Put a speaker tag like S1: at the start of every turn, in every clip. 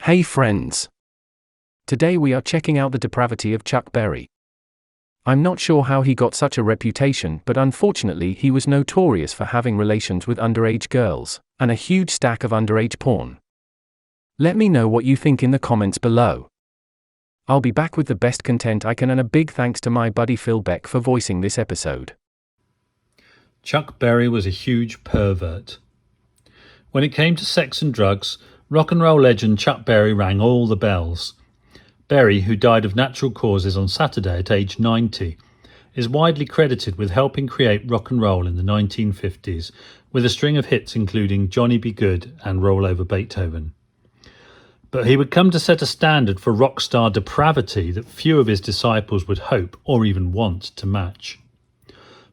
S1: Hey friends! Today we are checking out the depravity of Chuck Berry. I'm not sure how he got such a reputation, but unfortunately he was notorious for having relations with underage girls, and a huge stack of underage porn. Let me know what you think in the comments below. I'll be back with the best content I can, and a big thanks to my buddy Phil Beck for voicing this episode.
S2: Chuck Berry was a huge pervert. When it came to sex and drugs, rock and roll legend Chuck Berry rang all the bells. Berry, who died of natural causes on Saturday at age 90, is widely credited with helping create rock and roll in the 1950s, with a string of hits including Johnny Be Good and Roll Over Beethoven. But he would come to set a standard for rock star depravity that few of his disciples would hope or even want to match.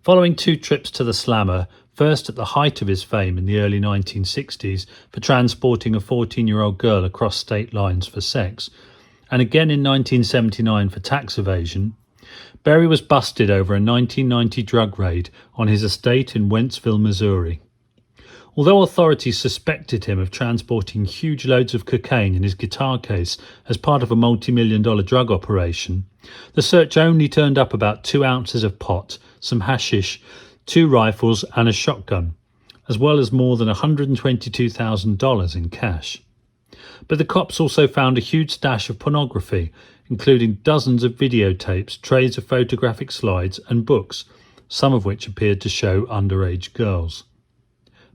S2: Following 2 trips to the slammer, first at the height of his fame in the early 1960s for transporting a 14-year-old girl across state lines for sex, and again in 1979 for tax evasion, Berry was busted over a 1990 drug raid on his estate in Wentzville, Missouri. Although authorities suspected him of transporting huge loads of cocaine in his guitar case as part of a multi-million-dollar drug operation, the search only turned up about 2 ounces of pot, some hashish, 2 rifles and a shotgun, as well as more than $122,000 in cash. But the cops also found a huge stash of pornography, including dozens of videotapes, trays of photographic slides and books, some of which appeared to show underage girls.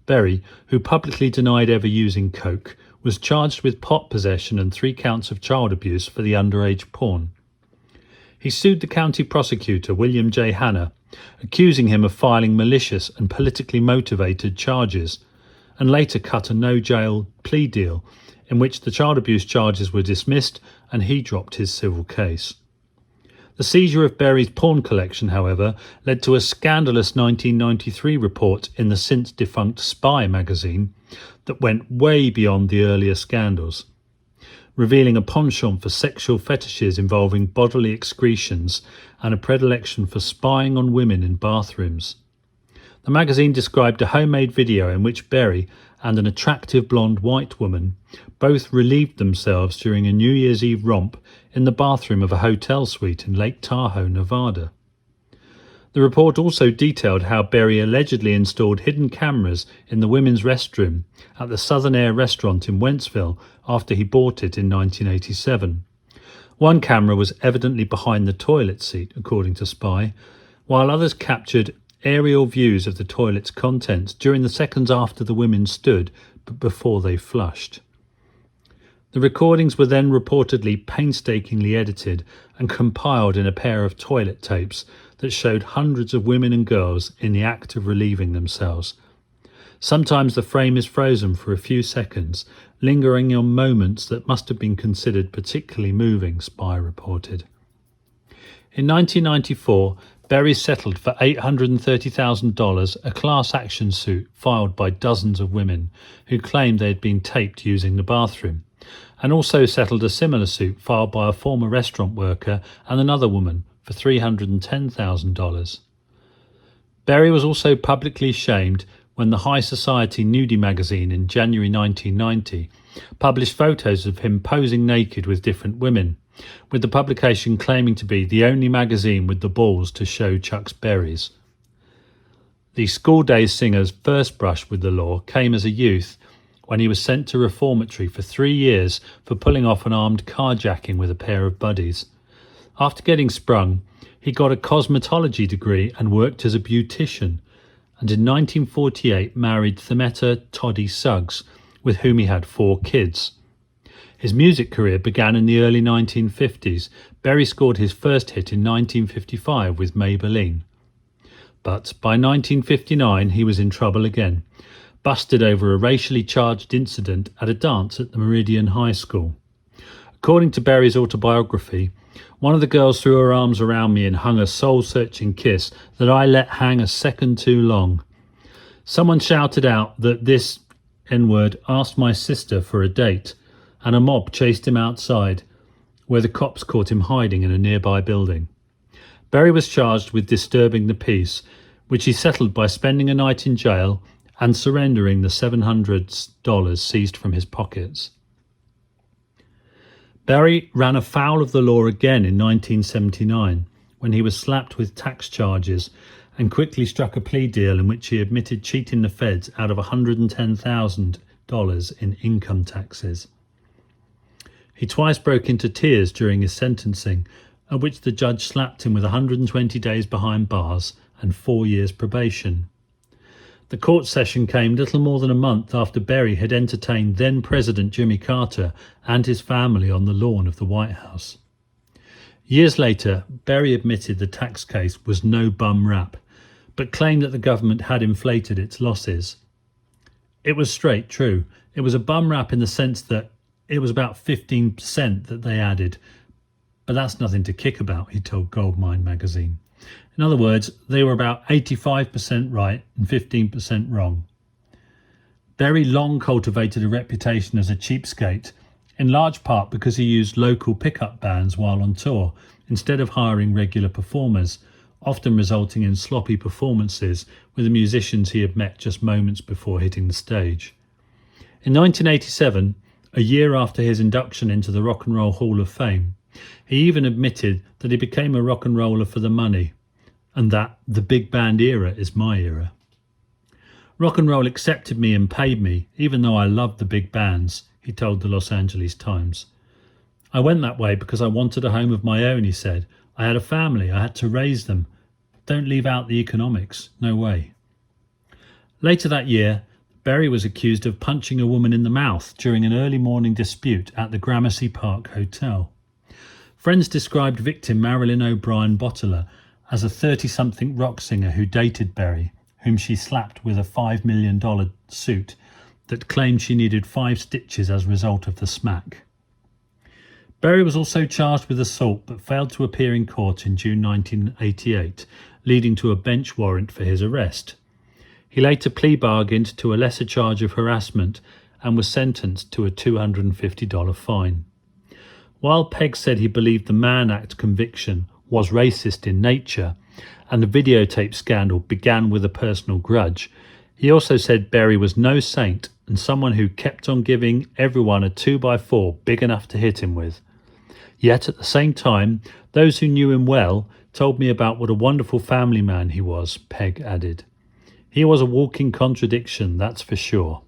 S2: Berry, who publicly denied ever using coke, was charged with pot possession and 3 counts of child abuse for the underage porn. He sued the county prosecutor, William J. Hanna, accusing him of filing malicious and politically motivated charges, and later cut a no-jail plea deal in which the child abuse charges were dismissed and he dropped his civil case. The seizure of Berry's porn collection, however, led to a scandalous 1993 report in the since-defunct Spy magazine that went way beyond the earlier scandals, revealing a penchant for sexual fetishes involving bodily excretions and a predilection for spying on women in bathrooms. The magazine described a homemade video in which Berry and an attractive blonde white woman both relieved themselves during a New Year's Eve romp in the bathroom of a hotel suite in Lake Tahoe, Nevada. The report also detailed how Berry allegedly installed hidden cameras in the women's restroom at the Southern Air restaurant in Wentzville after he bought it in 1987. One camera was evidently behind the toilet seat, according to Spy, while others captured aerial views of the toilet's contents during the seconds after the women stood but before they flushed. The recordings were then reportedly painstakingly edited and compiled in a pair of toilet tapes that showed hundreds of women and girls in the act of relieving themselves. Sometimes the frame is frozen for a few seconds, lingering on moments that must have been considered particularly moving, Spy reported. In 1994, Berry settled for $830,000 a class action suit filed by dozens of women who claimed they had been taped using the bathroom, and also settled a similar suit filed by a former restaurant worker and another woman for $310,000. Berry was also publicly shamed when the High Society Nudie magazine in January 1990 published photos of him posing naked with different women, with the publication claiming to be the only magazine with the balls to show Chuck's berries. The School Days singer's first brush with the law came as a youth when he was sent to reformatory for 3 years for pulling off an armed carjacking with a pair of buddies. After getting sprung, he got a cosmetology degree and worked as a beautician, and in 1948 married Themeta Toddy Suggs, with whom he had 4 kids. His music career began in the early 1950s. Berry scored his first hit in 1955 with Maybelline. But by 1959 he was in trouble again, busted over a racially charged incident at a dance at the Meridian High School. According to Berry's autobiography, one of the girls threw her arms around me and hung a soul-searching kiss that I let hang a second too long. Someone shouted out that this N-word asked my sister for a date, and a mob chased him outside, where the cops caught him hiding in a nearby building. Berry was charged with disturbing the peace, which he settled by spending a night in jail and surrendering the $700 seized from his pockets. Barry ran afoul of the law again in 1979 when he was slapped with tax charges and quickly struck a plea deal in which he admitted cheating the feds out of $110,000 in income taxes. He twice broke into tears during his sentencing, at which the judge slapped him with 120 days behind bars and 4 years probation. The court session came little more than a month after Barry had entertained then-President Jimmy Carter and his family on the lawn of the White House. Years later, Barry admitted the tax case was no bum rap, but claimed that the government had inflated its losses. It was straight true. It was a bum rap in the sense that it was about 15% that they added, but that's nothing to kick about, he told Goldmine magazine. In other words, they were about 85% right and 15% wrong. Barry long cultivated a reputation as a cheapskate, in large part because he used local pickup bands while on tour, instead of hiring regular performers, often resulting in sloppy performances with the musicians he had met just moments before hitting the stage. In 1987, a year after his induction into the Rock and Roll Hall of Fame, he even admitted that he became a rock and roller for the money, and that the big band era is my era. Rock and roll accepted me and paid me, even though I loved the big bands, he told the Los Angeles Times. I went that way because I wanted a home of my own, he said. I had a family, I had to raise them. Don't leave out the economics, no way. Later that year, Barry was accused of punching a woman in the mouth during an early morning dispute at the Gramercy Park Hotel. Friends described victim Marilyn O'Brien Bottler as a 30-something rock singer who dated Barry, whom she slapped with a $5 million suit that claimed she needed 5 stitches as a result of the smack. Barry was also charged with assault but failed to appear in court in June 1988, leading to a bench warrant for his arrest. He later plea bargained to a lesser charge of harassment and was sentenced to a $250 fine. While Pegg said he believed the Mann Act conviction was racist in nature and the videotape scandal began with a personal grudge, he also said Barry was no saint and someone who kept on giving everyone a 2x4 big enough to hit him with. Yet at the same time, those who knew him well told me about what a wonderful family man he was, Pegg added. He was a walking contradiction, that's for sure.